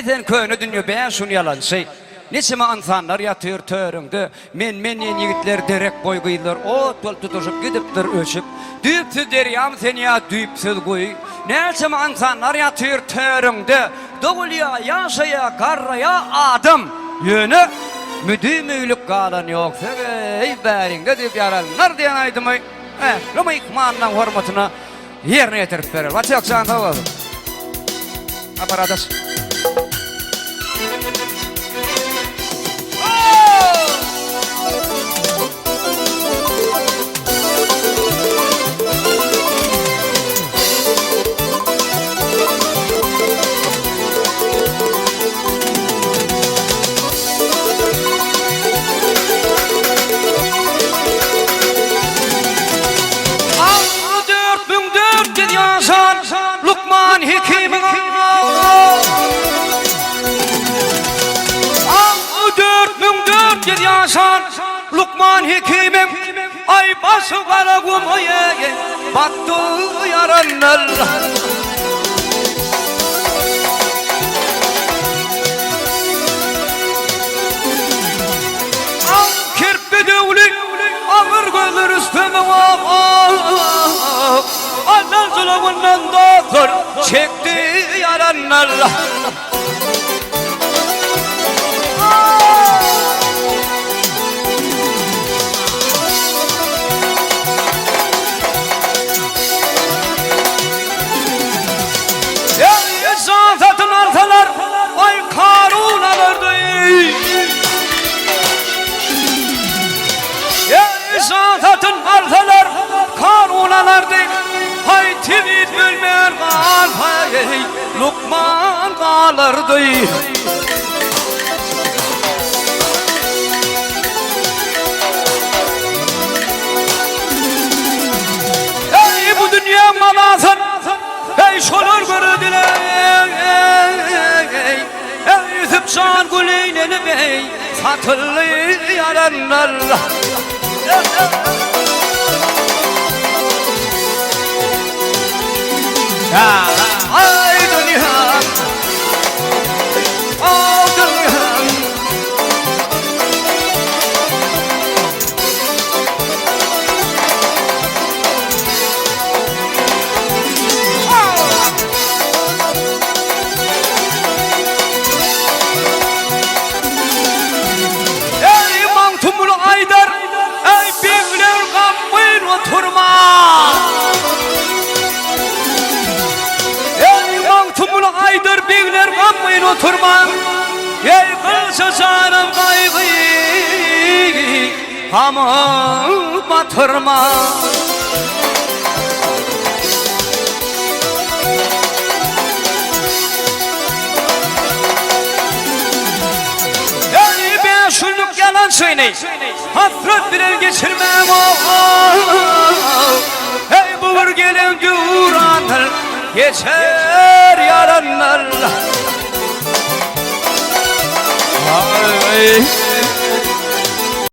Sen köyünü dünya ben şunu yalan şey. Neçeme insanlar yatıyor törüngde. Men yigitler derek boy gıylar. O tol tutuşup gidipdir öşüp. Düyüpsüz deryam sen ya düyüpsüz goy. Neçeme insanlar yatıyor törüngde. Doğulya, yaşaya, karraya adım. Yönü müdümüylük kalan yoksa ey bärinde deyip yaranlar diyen aydımı. Roma ikmandan hormatına yerine yetirip verir. Vatı aksan da olur. Aparadas. Lukman Hekim'in 4400 yaşan Lukman Hekim'in ay başı kara kumoye battı yaranlar kirpi dövlü ağır gözler üstüme Andan zulümünden doktor çekti yaranlar Ya insan satın alsalar ay Karun alırdı Ya insan satın alsalar Karun alırdı Hay timid bilmeyen kal hay Lukman kalırdı Ey bu dünya malasın Ey şolur gördüler Ey yüzüp can güleylenim ey Satıllı yaranlar Ay dünya Oh dünya Ey mantumlu aydar Ey büyükler kapmayın oturma Tumul aydır bigler gammayın oturman Ey kılsa sanım kaygı Hamam batırma Ey ben şunluk yalan söyley Hasret birer geçirmem Ey buvur gelen duranlar Geçer yaranlar Ay